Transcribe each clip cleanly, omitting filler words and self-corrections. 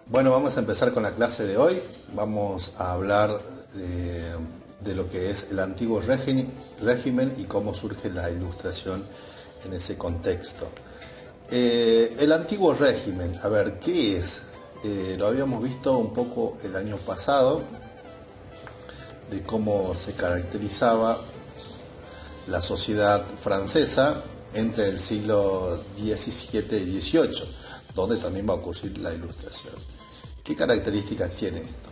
Bueno, vamos a empezar con la clase de hoy. Vamos a hablar de lo que es el antiguo régimen y cómo surge la ilustración en ese contexto. El antiguo régimen, a ver, ¿qué es? Lo habíamos visto un poco el año pasado, de cómo se caracterizaba la sociedad francesa entre el siglo XVII y XVIII, donde también va a ocurrir la ilustración. ¿Qué características tiene esto?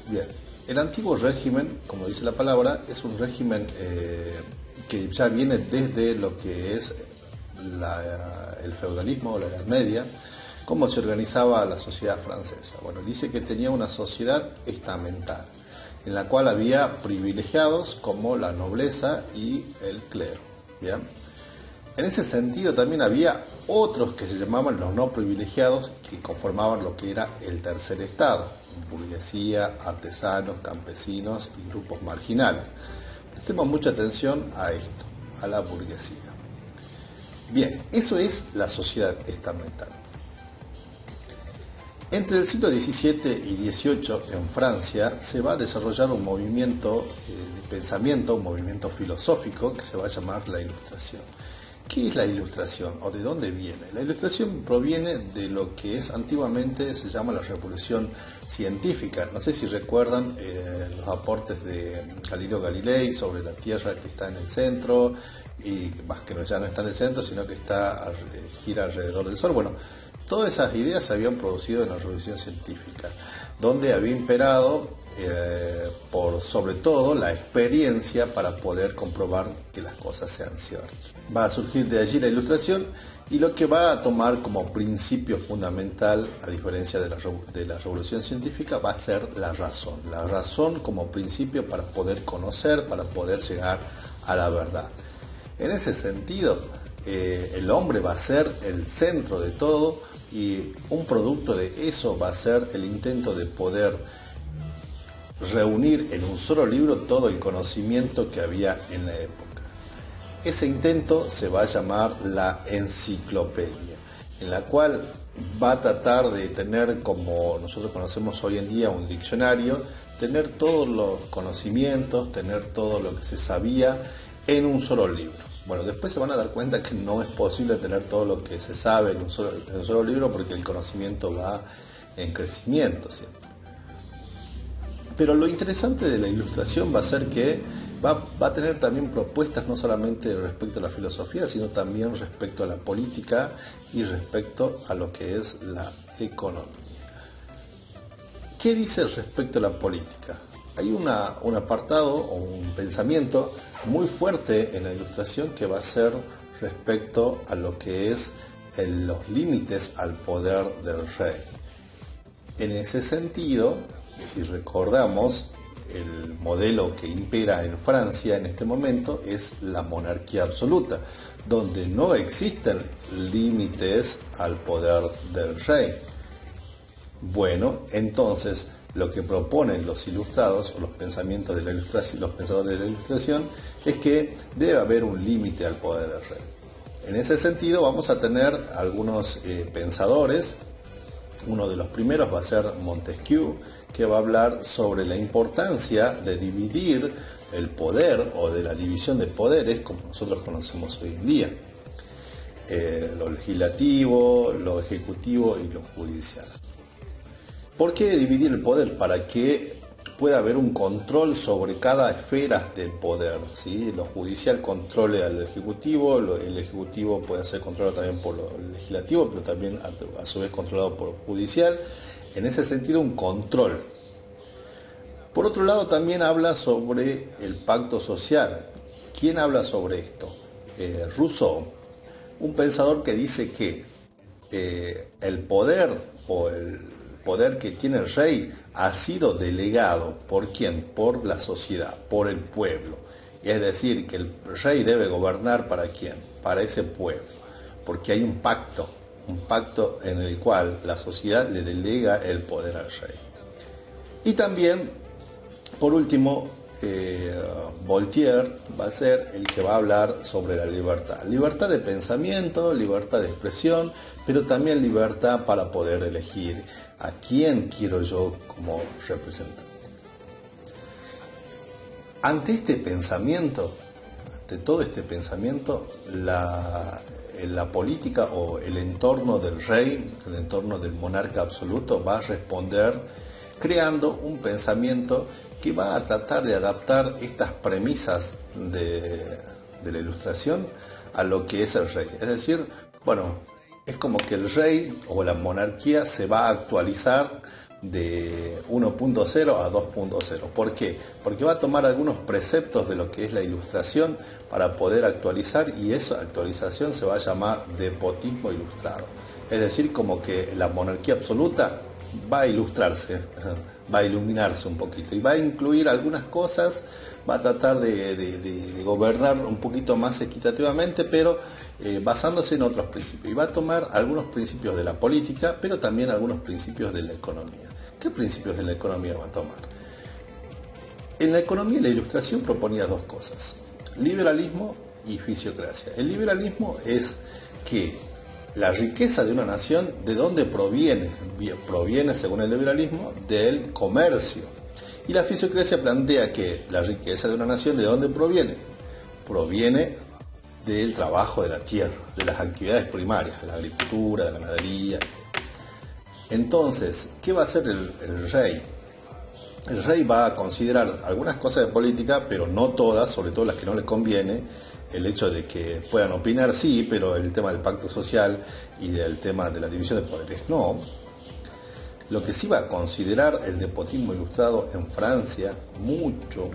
Bien, el antiguo régimen, como dice la palabra, es un régimen que ya viene desde lo que es el feudalismo o la Edad Media, cómo se organizaba la sociedad francesa. Bueno, dice que tenía una sociedad estamental, en la cual había privilegiados como la nobleza y el clero. ¿Bien? En ese sentido también había otros que se llamaban los no privilegiados, que conformaban lo que era el tercer estado: burguesía, artesanos, campesinos y grupos marginales. Prestemos mucha atención a esto, a la burguesía. Bien, eso es la sociedad estamental. Entre el siglo XVII y XVIII en Francia se va a desarrollar un movimiento de pensamiento, un movimiento filosófico que se va a llamar la Ilustración. ¿Qué es la Ilustración o de dónde viene? La Ilustración proviene de lo que antiguamente se llama la Revolución Científica. No sé si recuerdan los aportes de Galileo Galilei sobre la Tierra que está en el centro, y más que ya no está en el centro, sino que gira alrededor del Sol. Bueno, todas esas ideas se habían producido en la Revolución Científica, donde había imperado por sobre todo la experiencia para poder comprobar que las cosas sean ciertas. Va a surgir de allí la Ilustración, y lo que va a tomar como principio fundamental, a diferencia de la Revolución Científica, va a ser la razón como principio para poder conocer, para poder llegar a la verdad. En ese sentido, el hombre va a ser el centro de todo, y un producto de eso va a ser el intento de poder reunir en un solo libro todo el conocimiento que había en la época. Ese intento se va a llamar la enciclopedia, en la cual va a tratar de tener, como nosotros conocemos hoy en día, un diccionario, tener todos los conocimientos, tener todo lo que se sabía en un solo libro. Bueno, después se van a dar cuenta que no es posible tener todo lo que se sabe en un solo libro, porque el conocimiento va en crecimiento siempre. Pero lo interesante de la Ilustración va a ser que va a tener también propuestas no solamente respecto a la filosofía, sino también respecto a la política y respecto a lo que es la economía. ¿Qué dice respecto a la política? Hay un apartado o un pensamiento muy fuerte en la Ilustración que va a ser respecto a lo que es los límites al poder del rey. En ese sentido, si recordamos, el modelo que impera en Francia en este momento es la monarquía absoluta, donde no existen límites al poder del rey. Bueno, entonces lo que proponen los ilustrados o los pensamientos de la Ilustración, los pensadores de la Ilustración, es que debe haber un límite al poder del rey. En ese sentido vamos a tener algunos pensadores. Uno de los primeros va a ser Montesquieu, que va a hablar sobre la importancia de dividir el poder, o de la división de poderes como nosotros conocemos hoy en día: lo legislativo, lo ejecutivo y lo judicial. ¿Por qué dividir el poder? Para que pueda haber un control sobre cada esfera del poder, ¿sí? Lo judicial controle al ejecutivo, el ejecutivo puede ser controlado también por lo legislativo, pero también a su vez controlado por lo judicial. En ese sentido, un control. Por otro lado, también habla sobre el pacto social. ¿Quién habla sobre esto? Rousseau, un pensador que dice que el poder o el poder que tiene el rey ha sido delegado. ¿Por quién? Por la sociedad, por el pueblo. Es decir, que el rey debe gobernar ¿para quién? Para ese pueblo, porque hay un pacto en el cual la sociedad le delega el poder al rey. Y también, por último, Voltaire va a ser el que va a hablar sobre la libertad. Libertad de pensamiento, libertad de expresión, pero también libertad para poder elegir a quién quiero yo como representante. Ante este pensamiento, ante todo este pensamiento, la política o el entorno del rey, el entorno del monarca absoluto va a responder creando un pensamiento que va a tratar de adaptar estas premisas de la Ilustración a lo que es el rey. Es decir, bueno, es como que el rey o la monarquía se va a actualizar de 1.0 a 2.0. ¿Por qué? Porque va a tomar algunos preceptos de lo que es la Ilustración para poder actualizar, y esa actualización se va a llamar despotismo ilustrado. Es decir, como que la monarquía absoluta va a ilustrarse, va a iluminarse un poquito y va a incluir algunas cosas, va a tratar de gobernar un poquito más equitativamente, pero basándose en otros principios, y va a tomar algunos principios de la política, pero también algunos principios de la economía. ¿Qué principios de la economía va a tomar? En la economía la Ilustración proponía dos cosas: liberalismo y fisiocracia. El liberalismo es que la riqueza de una nación, ¿de dónde proviene? Proviene, según el liberalismo, del comercio. Y la fisiocracia plantea que la riqueza de una nación, ¿de dónde proviene? Proviene del trabajo de la tierra, de las actividades primarias, de la agricultura, de la ganadería. Entonces, ¿qué va a hacer el rey? El rey va a considerar algunas cosas de política, pero no todas, sobre todo las que no le conviene. El hecho de que puedan opinar, sí, pero el tema del pacto social y del tema de la división de poderes, no. Lo que sí va a considerar el despotismo ilustrado en Francia, mucho,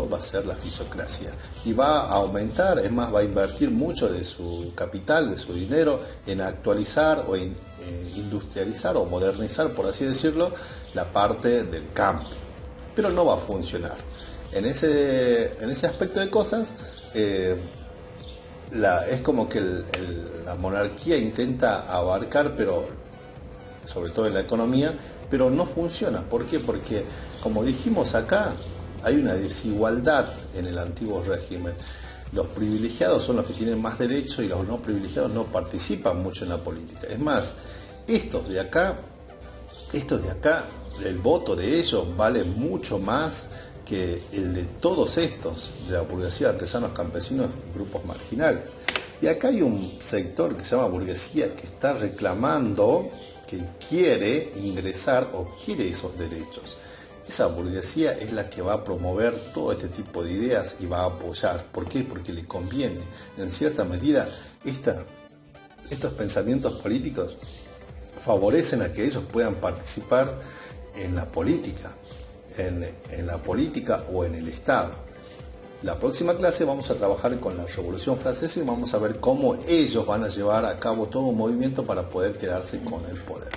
va a ser la fisiocracia. Y va a aumentar, es más, va a invertir mucho de su capital, de su dinero, en actualizar o en industrializar o modernizar, por así decirlo, la parte del campo. Pero no va a funcionar. En ese aspecto de cosas, es como que la monarquía intenta abarcar, pero sobre todo en la economía, pero no funciona. ¿Por qué? Porque, como dijimos acá, hay una desigualdad en el antiguo régimen. Los privilegiados son los que tienen más derecho y los no privilegiados no participan mucho en la política. Es más, estos de acá, el voto de ellos vale mucho más que el de todos estos, de la burguesía, artesanos, campesinos y grupos marginales. Y acá hay un sector que se llama burguesía que está reclamando, que quiere ingresar o quiere esos derechos. Esa burguesía es la que va a promover todo este tipo de ideas y va a apoyar. ¿Por qué? Porque le conviene. En cierta medida, estos pensamientos políticos favorecen a que ellos puedan participar en la política, en la política o en el Estado. La próxima clase vamos a trabajar con la Revolución Francesa y vamos a ver cómo ellos van a llevar a cabo todo un movimiento para poder quedarse con el poder.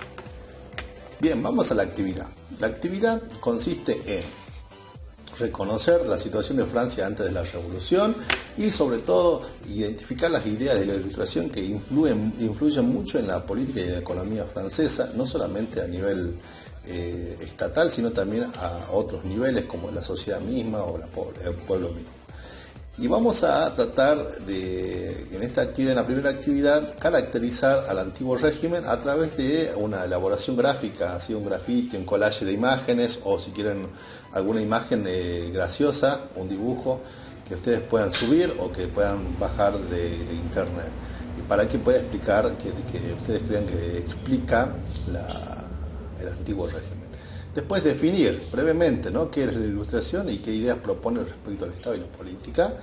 Bien, vamos a la actividad. La actividad consiste en reconocer la situación de Francia antes de la Revolución y, sobre todo, identificar las ideas de la Ilustración que influyen mucho en la política y en la economía francesa, no solamente a nivel estatal, sino también a otros niveles como la sociedad misma o el pueblo mismo. Y vamos a tratar de, en esta actividad, en la primera actividad, caracterizar al antiguo régimen a través de una elaboración gráfica, así un grafiti, un collage de imágenes, o si quieren alguna imagen graciosa, un dibujo que ustedes puedan subir o que puedan bajar de internet, y para que pueda explicar, que ustedes crean que explica el antiguo régimen. Después definir brevemente, ¿no?, qué es la Ilustración y qué ideas propone respecto al Estado y la política.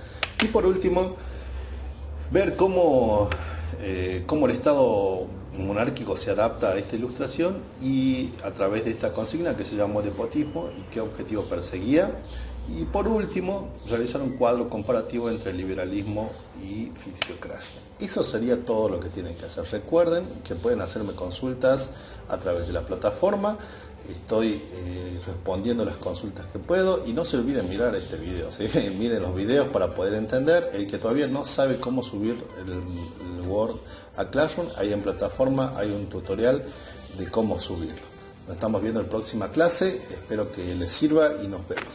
Y por último, ver cómo el Estado monárquico se adapta a esta Ilustración y a través de esta consigna que se llamó despotismo y qué objetivo perseguía. Y por último, realizar un cuadro comparativo entre liberalismo y fisiocracia. Eso sería todo lo que tienen que hacer. Recuerden que pueden hacerme consultas a través de la plataforma. Estoy respondiendo las consultas que puedo, y no se olviden mirar este video, ¿sí? Miren los videos para poder entender. El que todavía no sabe cómo subir el Word a Classroom, ahí en plataforma hay un tutorial de cómo subirlo. Nos estamos viendo en la próxima clase, espero que les sirva y nos vemos.